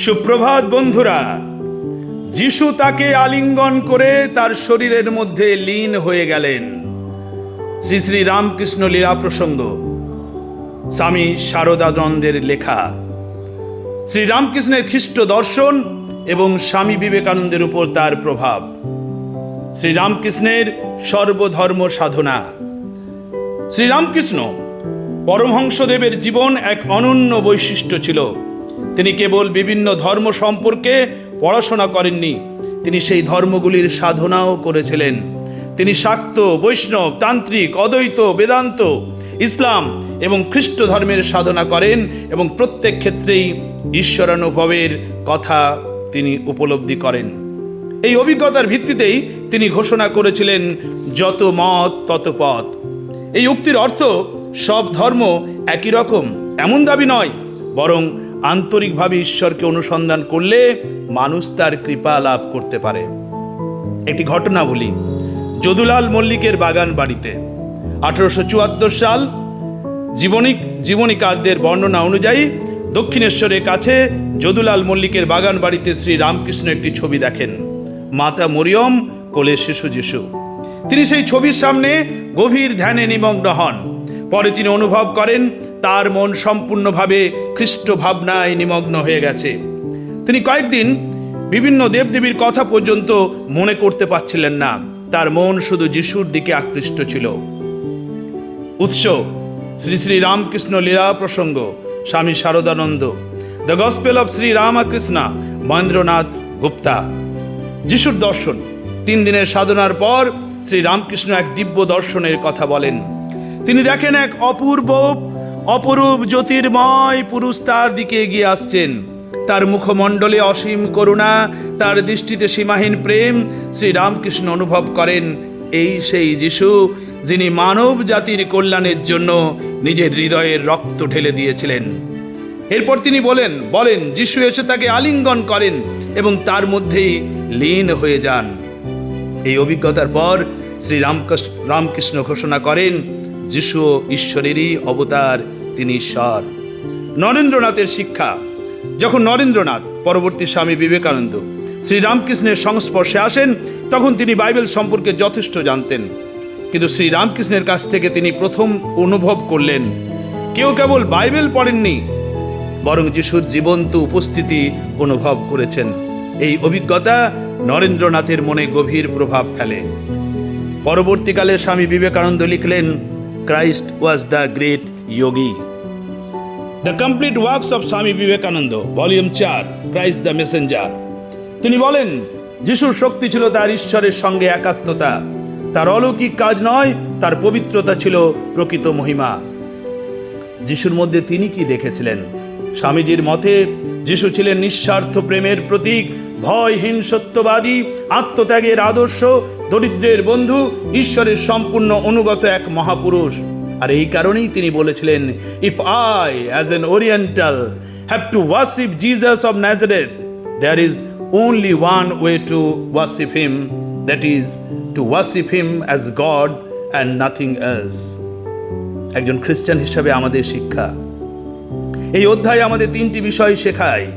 সুপ্রভাত বন্ধুরা। যিশু তাকে আলিঙ্গন করে তার শরীরের মধ্যে লীন হয়ে গেলেন। শ্রী শ্রী রামকৃষ্ণ লীলা প্রসঙ্গ, স্বামী শারদানন্দের লেখা। শ্রী রামকৃষ্ণের খ্রিস্ট দর্শন এবং স্বামী বিবেকানন্দের উপর তার প্রভাব। শ্রী রামকৃষ্ণের সর্বধর্ম সাধনা। শ্রী রামকৃষ্ণ পরমহংসদেবের জীবন এক অনন্য বৈশিষ্ট্য ছিল। তিনি কেবল বিভিন্ন ধর্ম সম্পর্কে পড়াশোনা করেননি, তিনি সেই ধর্মগুলির সাধনাও করেছিলেন। তিনি শাক্ত, বৈষ্ণব, তান্ত্রিক, অদ্বৈত, বেদান্ত, ইসলাম এবং খ্রিস্ট ধর্মের সাধনা করেন এবং প্রত্যেক ক্ষেত্রেই ঈশ্বরানুভবের কথা তিনি উপলব্ধি করেন। এই অভিজ্ঞতার ভিত্তিতেই তিনি ঘোষণা করেছিলেন, যত মত তত পথ। এই উক্তির অর্থ সব ধর্ম একই রকম এমন দাবি নয়, বরং আন্তরিকভাবে ঈশ্বরকে অনুসন্ধান করলে মানুষ তার কৃপা লাভ করতে পারে। একটি ঘটনা বলি। যদুলাল মল্লিকের বাগান বাড়িতে 1874 সাল জীবনীকারদের বর্ণনা অনুযায়ী দক্ষিণেশ্বরের কাছে যদুলাল মল্লিকের বাগান বাড়িতে শ্রী রামকৃষ্ণ একটি ছবি দেখেন। মাতা মরিয়ম, কোলে শিশু যিশু। তিনি সেই ছবির সামনে গভীর ধ্যানে নিমগ্ন হন। পরে তিনি অনুভব করেন তার মন সম্পূর্ণভাবে খ্রিস্ট ভাবনায় নিমগ্ন হয়ে গেছে। তিনি কয়েকদিন বিভিন্ন দেবদেবীর কথা পর্যন্ত মনে করতে পারছিলেন না। তার মন শুধু যিশুর দিকে আকৃষ্ট ছিল। উৎস: শ্রী শ্রী রামকৃষ্ণ লীলা প্রসঙ্গ, স্বামী Saradananda. The gospel of Shri Ramakrishna, Mahendranath Gupta. যিশুর দর্শন। 3 দিনের সাধনার পর শ্রী রামকৃষ্ণ এক দিব্য দর্শনের কথা বলেন। তিনি দেখেন এক অপরূপ জ্যোতির্ময় পুরুষ তার দিকে এগিয়ে আসছেন। তার মুখমণ্ডলে অসীম করুণা, তার দৃষ্টিতে সীমাহীন প্রেম। শ্রী রামকৃষ্ণ অনুভব করেন এই সেই যিশু যিনি মানব জাতির কল্যাণের জন্য নিজের হৃদয়ের রক্ত ঢেলে দিয়েছিলেন। এরপর তিনি বলেন যিশু এসে তাকে আলিঙ্গন করেন এবং তার মধ্যেই লীন হয়ে যান। এই অভিজ্ঞতার পর শ্রী রামকৃষ্ণ ঘোষণা করেন, যিশু ঈশ্বরেরই অবতার, তিনি ঈশ্বর। নরেন্দ্রনাথের শিক্ষা। যখন নরেন্দ্রনাথ, পরবর্তী স্বামী বিবেকানন্দ, শ্রী রামকৃষ্ণের সংস্পর্শে আসেন, তখন তিনি বাইবেল সম্পর্কে যথেষ্ট জানতেন। কিন্তু শ্রী রামকৃষ্ণের কাছ থেকে তিনি প্রথম অনুভব করলেন, কেউ কেবল বাইবেল পড়েননি, বরং যিশুর জীবন্ত উপস্থিতি অনুভব করেছেন। এই অভিজ্ঞতা নরেন্দ্রনাথের মনে গভীর প্রভাব ফেলে। পরবর্তীকালে স্বামী বিবেকানন্দ লিখলেন, Christ was the great yogi. The complete works of Swami Vivekananda, volume 4, Christ the messenger. তিনি বলেন, যিশুর শক্তি ছিল তার ঈশ্বরের সঙ্গে একাত্মতা। তার অলৌকিক কাজ নয়, তার পবিত্রতা ছিল প্রকৃত মহিমা। যিশুর মধ্যে তিনি কি দেখেছিলেন? স্বামীজির মতে যিশু ছিলেন নিঃস্বার্থ প্রেমের প্রতীক, ভয়হীন সত্যবাদী, আত্মত্যাগের আদর্শ, দরিদ্রের বন্ধু, ঈশ্বরের সম্পূর্ণ অনুগত এক মহাপুরুষ। আর এই কারণেই তিনি বলেছিলেন, if I as an oriental have to worship Jesus of Nazareth, there is only one way to worship him, that is to worship him as God and nothing else. একজন খ্রিস্টান হিসাবে আমাদের শিক্ষা। এই অধ্যায় আমাদের 3টি বিষয় শেখায়।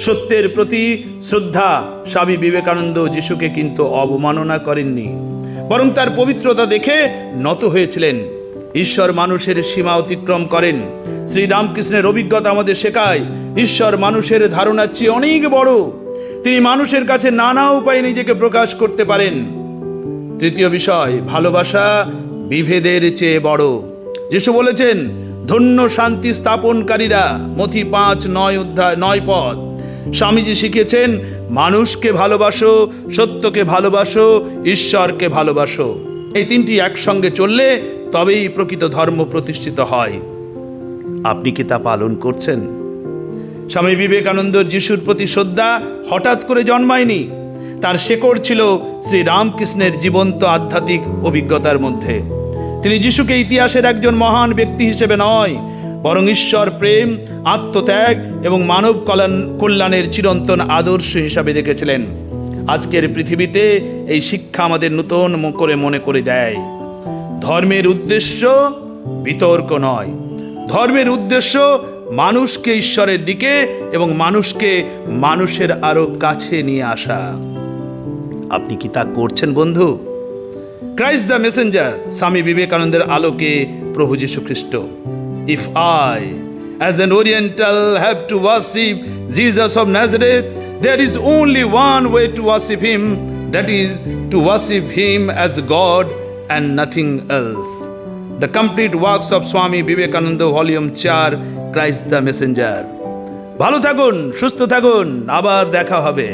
সত্যের প্রতি শ্রদ্ধা। স্বামী বিবেকানন্দ যিশুকে কিন্তু অবমাননা করেননি, বরং তার পবিত্রতা দেখে নত হয়েছিলেন। ঈশ্বর মানুষের সীমা অতিক্রম করেন। শ্রী রামকৃষ্ণের অভিজ্ঞতা আমাদের শেখায়, ঈশ্বর মানুষের ধারণার চেয়ে অনেক বড়। তিনি মানুষের কাছে নানা উপায়ে নিজেকে প্রকাশ করতে পারেন। 3য় বিষয়, ভালোবাসা বিভেদের চেয়ে বড়। যিশু বলেছেন, ধন্য শান্তি স্থাপনকারীরা, মথি 5:9 পদ। স্বামীজি শিখেছেন, মানুষকে ভালোবাসো, সত্যকে ভালোবাসো, ঈশ্বরকে ভালোবাসো। এই 3টি একসঙ্গে চললে তবেই প্রকৃত ধর্ম প্রতিষ্ঠিত হয়। আপনি কি তা পালন করছেন? স্বামী বিবেকানন্দর যিশুর প্রতি শ্রদ্ধা হঠাৎ করে জন্মায়নি। তার শেকড় ছিল শ্রী রামকৃষ্ণের জীবন্ত আধ্যাত্মিক অভিজ্ঞতার মধ্যে। তিনি যিশুকে ইতিহাসের একজন মহান ব্যক্তি হিসেবে নয়, বরং ঈশ্বর প্রেম, আত্মত্যাগ এবং মানব কল্যাণের চিরন্তন আদর্শ হিসাবে দেখেছিলেন। আজকের পৃথিবীতে এই শিক্ষা আমাদের নতুন করে মনে করে দেয়, ধর্মের উদ্দেশ্য বিতর্ক নয়, ধর্মের উদ্দেশ্য মানুষকে ঈশ্বরের দিকে এবং মানুষকে মানুষের আরো কাছে নিয়ে আসা। আপনি কি তা করছেন বন্ধু? ক্রাইস্ট দ্য মেসেঞ্জার, স্বামী বিবেকানন্দের আলোকে প্রভু যীশু খ্রিস্ট। If I as an Oriental have to worship Jesus of Nazareth, there is only one way to worship him, that is to worship him as God and nothing else. The complete works of Swami Vivekananda, Volume 4, Christ the Messenger. ভালো থাকুন, সুস্থ থাকুন, আবার দেখা হবে।